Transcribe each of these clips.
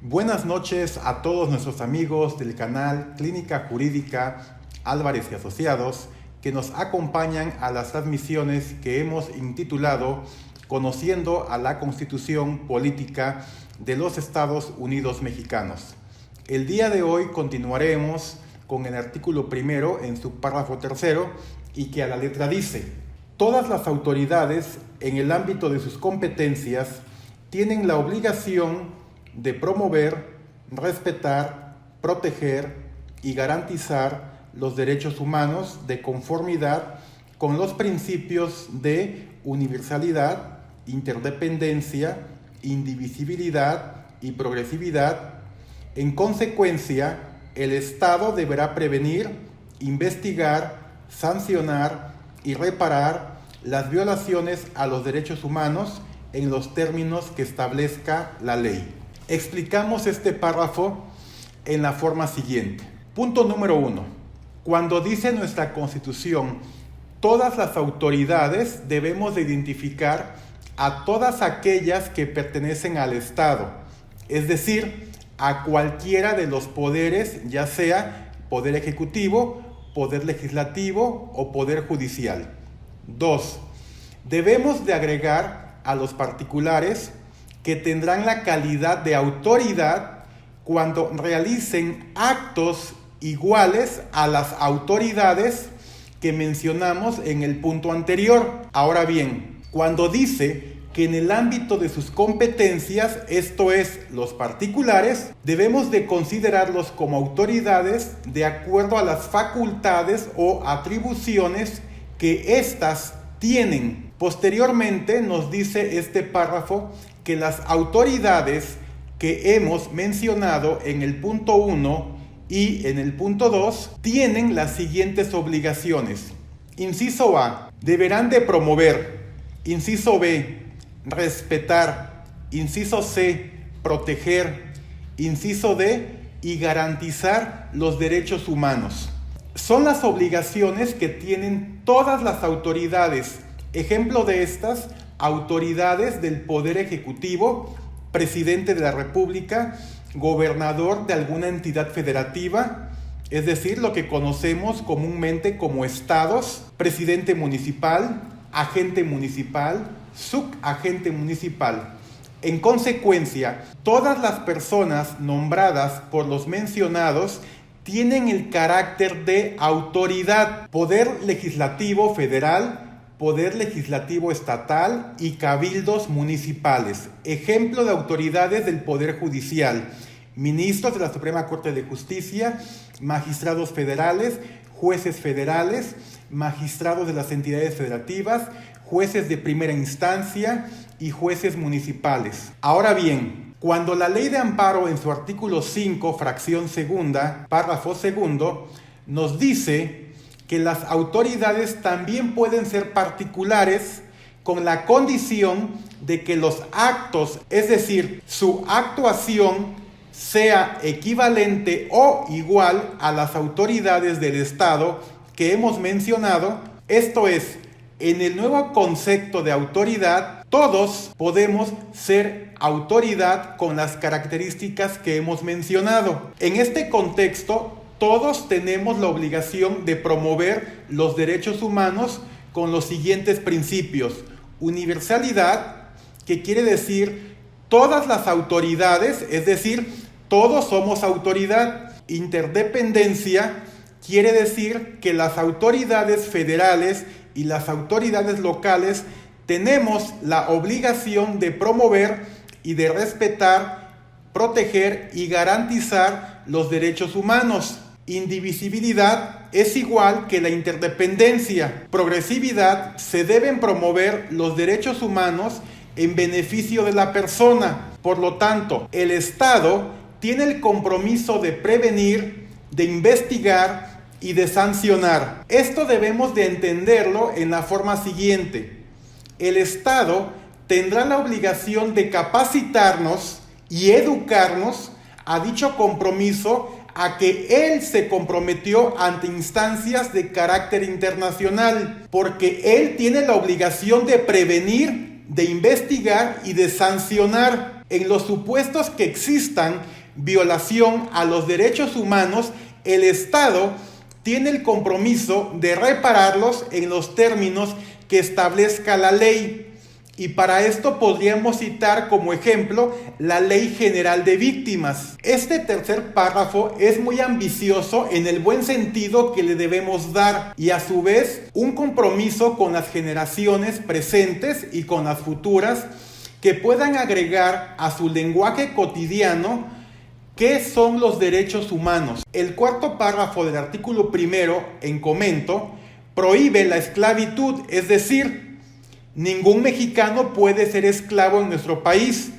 Buenas noches a todos nuestros amigos del canal Clínica Jurídica Álvarez y Asociados que nos acompañan a las transmisiones que hemos intitulado Conociendo a la Constitución Política de los Estados Unidos Mexicanos. El día de hoy continuaremos con el artículo primero en su párrafo tercero y que a la letra dice: todas las autoridades en el ámbito de sus competencias tienen la obligación de promover, respetar, proteger y garantizar los derechos humanos de conformidad con los principios de universalidad, interdependencia, indivisibilidad y progresividad. En consecuencia, el Estado deberá prevenir, investigar, sancionar y reparar las violaciones a los derechos humanos en los términos que establezca la ley. Explicamos este párrafo en la forma siguiente. Punto número 1. Cuando dice nuestra Constitución, todas las autoridades, debemos de identificar a todas aquellas que pertenecen al Estado, es decir, a cualquiera de los poderes, ya sea poder ejecutivo, poder legislativo o poder judicial. 2. Debemos de agregar a los particulares que tendrán la calidad de autoridad cuando realicen actos iguales a las autoridades que mencionamos en el punto anterior. Ahora bien, cuando dice que en el ámbito de sus competencias, esto es, los particulares, debemos de considerarlos como autoridades de acuerdo a las facultades o atribuciones que éstas tienen. Posteriormente nos dice este párrafo que las autoridades que hemos mencionado en el punto 1 y en el punto 2 tienen las siguientes obligaciones. Inciso A, deberán de promover. Inciso B, respetar. Inciso C, proteger. Inciso D, y garantizar los derechos humanos. Son las obligaciones que tienen todas las autoridades. Ejemplo de estas, autoridades del Poder Ejecutivo, presidente de la República, gobernador de alguna entidad federativa, es decir, lo que conocemos comúnmente como estados, presidente municipal, agente municipal, subagente municipal. En consecuencia, todas las personas nombradas por los mencionados tienen el carácter de autoridad, poder legislativo federal, poder legislativo estatal y cabildos municipales. Ejemplo de autoridades del Poder Judicial: ministros de la Suprema Corte de Justicia, magistrados federales, jueces federales, magistrados de las entidades federativas, jueces de primera instancia y jueces municipales. Ahora bien, cuando la Ley de Amparo en su artículo 5, fracción segunda, párrafo segundo, nos dice que las autoridades también pueden ser particulares con la condición de que los actos, es decir, su actuación, sea equivalente o igual a las autoridades del Estado que hemos mencionado. Esto es, en el nuevo concepto de autoridad, todos podemos ser autoridad con las características que hemos mencionado. En este contexto, todos tenemos la obligación de promover los derechos humanos con los siguientes principios. Universalidad, que quiere decir todas las autoridades, es decir, todos somos autoridad. Interdependencia, quiere decir que las autoridades federales y las autoridades locales tenemos la obligación de promover y de respetar, proteger y garantizar los derechos humanos. Indivisibilidad es igual que la interdependencia. Progresividad, se deben promover los derechos humanos en beneficio de la persona. Por lo tanto, el Estado tiene el compromiso de prevenir, de investigar y de sancionar. Esto debemos de entenderlo en la forma siguiente. El Estado tendrá la obligación de capacitarnos y educarnos a dicho compromiso a que él se comprometió ante instancias de carácter internacional, porque él tiene la obligación de prevenir, de investigar y de sancionar. En los supuestos que existan violación a los derechos humanos, el Estado tiene el compromiso de repararlos en los términos que establezca la ley. Y para esto podríamos citar como ejemplo la Ley General de Víctimas. Este tercer párrafo es muy ambicioso en el buen sentido que le debemos dar y a su vez un compromiso con las generaciones presentes y con las futuras que puedan agregar a su lenguaje cotidiano qué son los derechos humanos. El cuarto párrafo del artículo primero, en comento, prohíbe la esclavitud, es decir, ningún mexicano puede ser esclavo en nuestro país.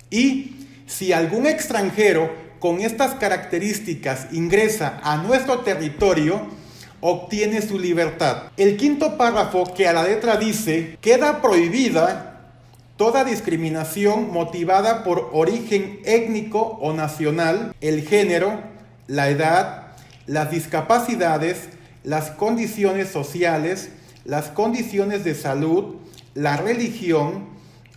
Y si algún extranjero con estas características ingresa a nuestro territorio, obtiene su libertad. El quinto párrafo, que a la letra dice, queda prohibida toda discriminación motivada por origen étnico o nacional, el género, la edad, las discapacidades, las condiciones sociales, las condiciones de salud, la religión,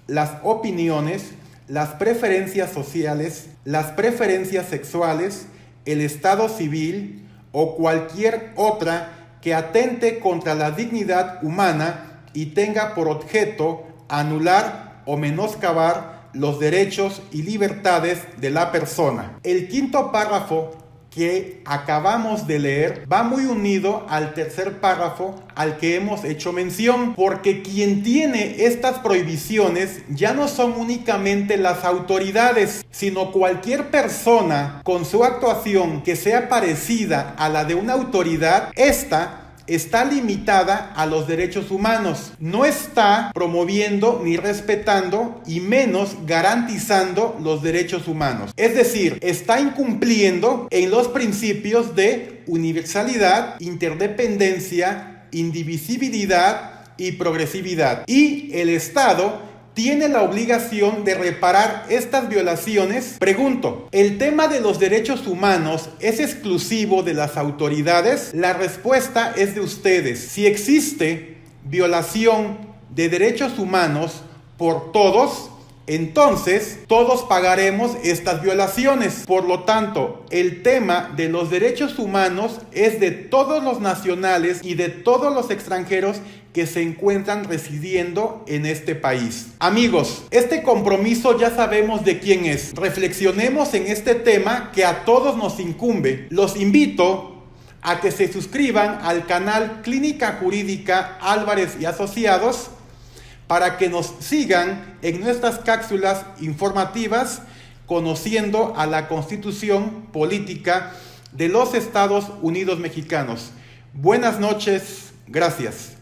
las opiniones, las preferencias sociales, las preferencias sexuales, el estado civil o cualquier otra que atente contra la dignidad humana y tenga por objeto anular o menoscabar los derechos y libertades de la persona. El quinto párrafo que acabamos de leer va muy unido al tercer párrafo al que hemos hecho mención, porque quien tiene estas prohibiciones ya no son únicamente las autoridades, sino cualquier persona con su actuación que sea parecida a la de una autoridad. Esta está limitada a los derechos humanos, no está promoviendo ni respetando y menos garantizando los derechos humanos. Es decir, está incumpliendo en los principios de universalidad, interdependencia, indivisibilidad y progresividad. Y el Estado tiene la obligación de reparar estas violaciones. Pregunto, ¿el tema de los derechos humanos es exclusivo de las autoridades? La respuesta es de ustedes. Si existe violación de derechos humanos por todos, entonces todos pagaremos estas violaciones. Por lo tanto, el tema de los derechos humanos es de todos los nacionales y de todos los extranjeros que se encuentran residiendo en este país. Amigos, este compromiso ya sabemos de quién es. Reflexionemos en este tema que a todos nos incumbe. Los invito a que se suscriban al canal Clínica Jurídica Álvarez y Asociados para que nos sigan en nuestras cápsulas informativas conociendo a la Constitución Política de los Estados Unidos Mexicanos. Buenas noches, gracias.